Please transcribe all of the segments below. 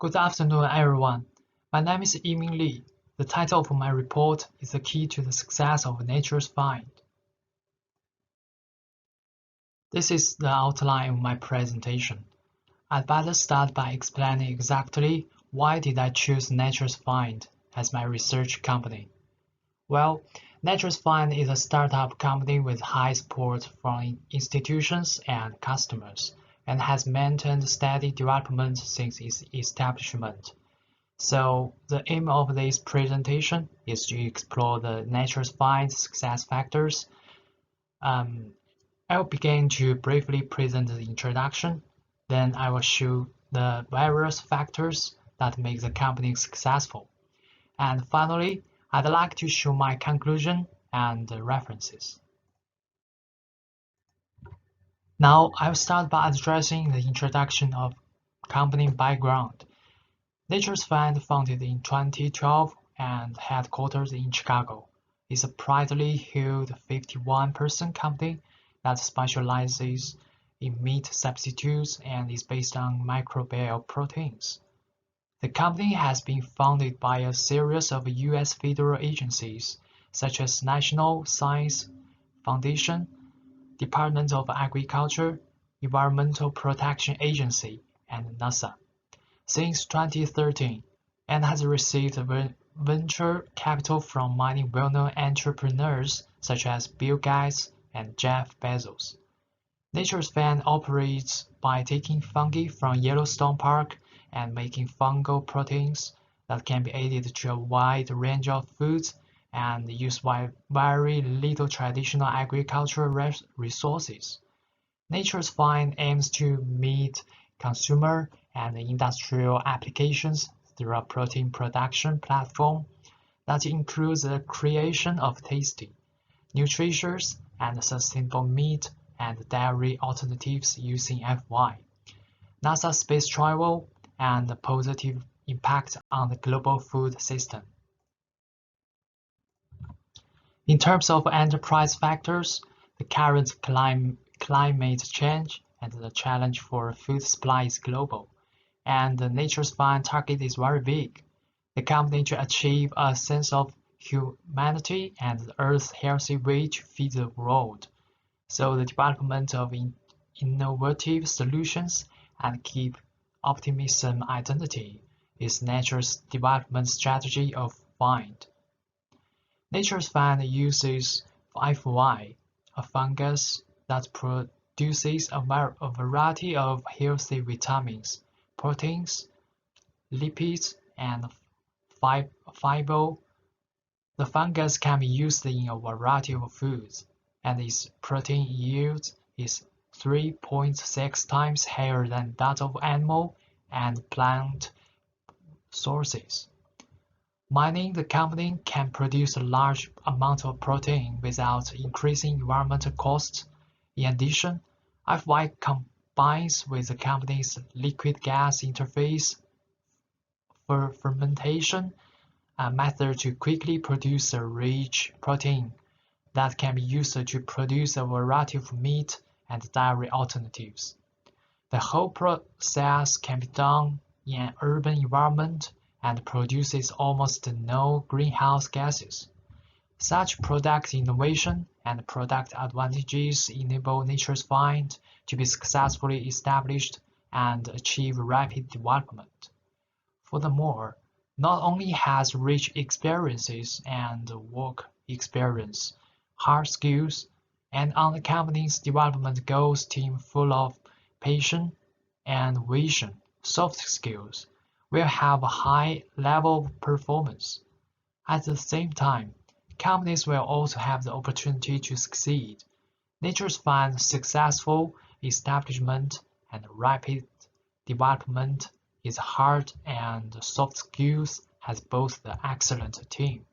Good afternoon, everyone. My name is Yiming. The title of my report is The Key to the Success of Nature's Fynd. This is the outline of my presentation. I'd better start by explaining exactly why did I choose Nature's Fynd as my research company. Well, Nature's Fynd is a startup company with high support from institutions and customers, and has maintained steady development since its establishment. So the aim of this presentation is to explore the Nature's Fynd success factors. I'll begin to briefly present the introduction, then I will show the various factors that make the company successful. And finally, I'd like to show my conclusion and references. Now, I'll start by addressing the introduction of company background. Nature's Fynd, founded in 2012 and headquartered in Chicago, is a privately held 51-person company that specializes in meat substitutes and is based on microbial proteins. The company has been funded by a series of U.S. federal agencies such as National Science Foundation, Department of Agriculture, Environmental Protection Agency, and NASA since 2013, and has received venture capital from many well-known entrepreneurs such as Bill Gates and Jeff Bezos. Nature's Fynd operates by taking fungi from Yellowstone Park and making fungal proteins that can be added to a wide range of foods and used by very little traditional agricultural resources. Nature's Fynd aims to meet consumer and industrial applications through a protein production platform that includes the creation of tasty, nutritious, and sustainable meat and dairy alternatives using FY, NASA space travel, and the positive impact on the global food system. In terms of enterprise factors, the current climate change and the challenge for food supply is global, and the Nature's Fynd target is very big. The company to achieve a sense of humanity and the Earth's healthy way to feed the world. So the development of innovative solutions and keep optimism identity is Nature's development strategy of Fynd. Nature's Fynd uses FY, a fungus that produces a variety of healthy vitamins, proteins, lipids, and fiber. The fungus can be used in a variety of foods, and its protein yield is 3.6 times higher than that of animal and plant sources. Meaning the company can produce a large amount of protein without increasing environmental costs. In addition, FY combines with the company's liquid gas interface for fermentation, a method to quickly produce a rich protein that can be used to produce a variety of meat and dairy alternatives. The whole process can be done in an urban environment and produces almost no greenhouse gases. Such product innovation and product advantages enable Nature's Fynd to be successfully established and achieve rapid development. Furthermore, not only has rich experiences and work experience, hard skills, and on the company's development goals team full of passion and vision, soft skills, will have a high level of performance. At the same time, companies will also have the opportunity to succeed. Nature's Fynd's successful establishment and rapid development is hard and soft skills has both the excellent team.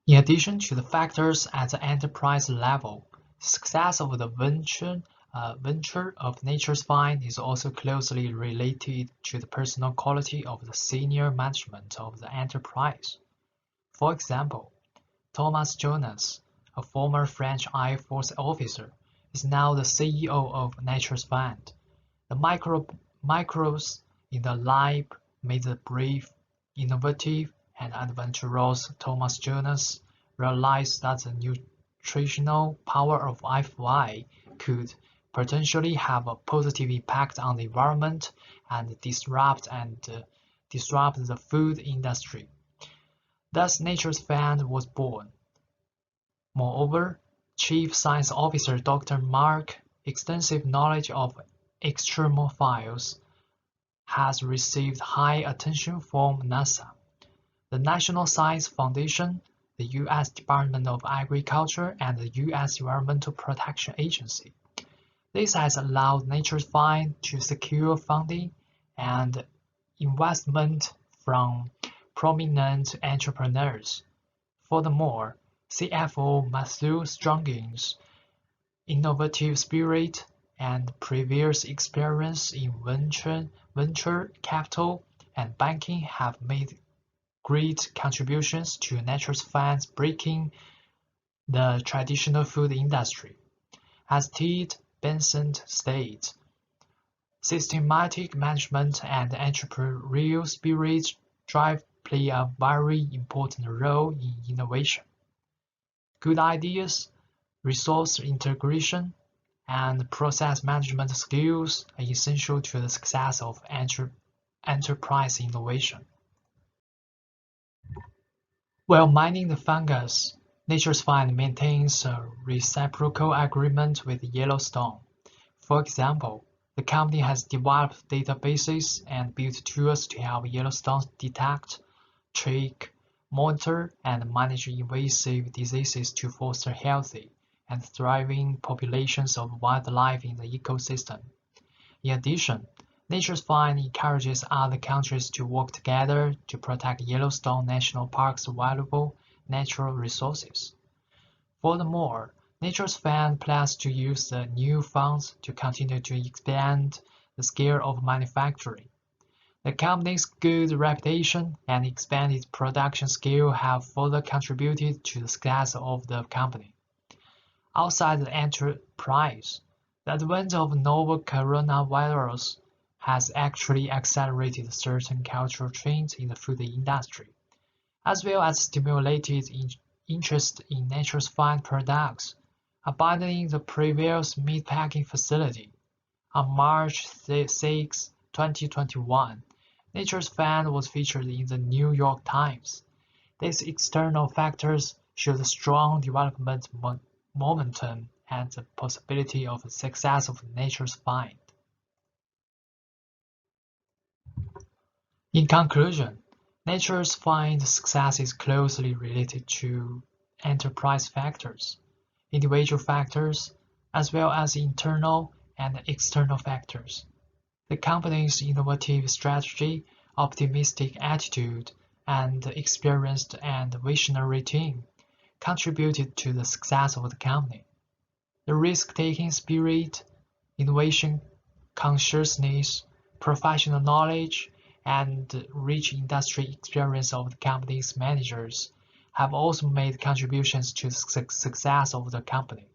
In addition to the factors at the enterprise level, success of the venture of Nature's Fynd is also closely related to the personal quality of the senior management of the enterprise. For example, Thomas Jonas, a former French Air Force officer, is now the CEO of Nature's Fynd. The microbes in the lab made the brave, innovative, and adventurous Thomas Jonas realize that the nutritional power of FY could potentially have a positive impact on the environment and disrupt the food industry. Thus, Nature's Fynd was born. Moreover, Chief Science Officer Dr. Mark, extensive knowledge of extremophiles, has received high attention from NASA, the National Science Foundation, the U.S. Department of Agriculture, and the U.S. Environmental Protection Agency. This has allowed Nature's Fynd to secure funding and investment from prominent entrepreneurs. Furthermore, CFO Matthew Stronging's innovative spirit and previous experience in venture capital and banking have made great contributions to Nature's Fynd's breaking the traditional food industry. As Ted Benson states, systematic management and entrepreneurial spirit play a very important role in innovation. Good ideas, resource integration, and process management skills are essential to the success of enterprise innovation. While mining the fungus, Nature's Fynd maintains a reciprocal agreement with Yellowstone. For example, the company has developed databases and built tools to help Yellowstone detect, track, monitor, and manage invasive diseases to foster healthy and thriving populations of wildlife in the ecosystem. In addition, Nature's Fynd encourages other countries to work together to protect Yellowstone National Park's valuable natural resources. Furthermore, Nature's Fynd plans to use the new funds to continue to expand the scale of manufacturing. The company's good reputation and expanded production scale have further contributed to the success of the company. Outside the enterprise, the advent of novel coronavirus has actually accelerated certain cultural trends in the food industry, as well as stimulated interest in Nature's Fynd products. Abandoning the previous meatpacking facility, on March 6, 2021, Nature's Fynd was featured in the New York Times. These external factors show the strong development momentum and the possibility of the success of Nature's Fynd. In conclusion, Nature's Fynd's success is closely related to enterprise factors, individual factors, as well as internal and external factors. The company's innovative strategy, optimistic attitude, and experienced and visionary team contributed to the success of the company. The risk-taking spirit, innovation consciousness, professional knowledge, and rich industry experience of the company's managers have also made contributions to the success of the company.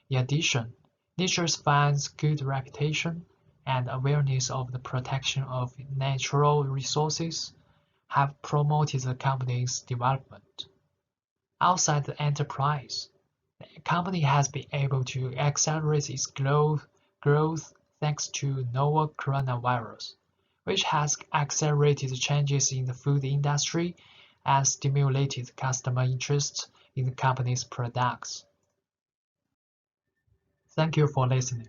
In addition, Nature's Fynd's good reputation and awareness of the protection of natural resources have promoted the company's development. Outside the enterprise, the company has been able to accelerate its growth thanks to novel coronavirus, which has accelerated changes in the food industry and stimulated customer interest in the company's products. Thank you for listening.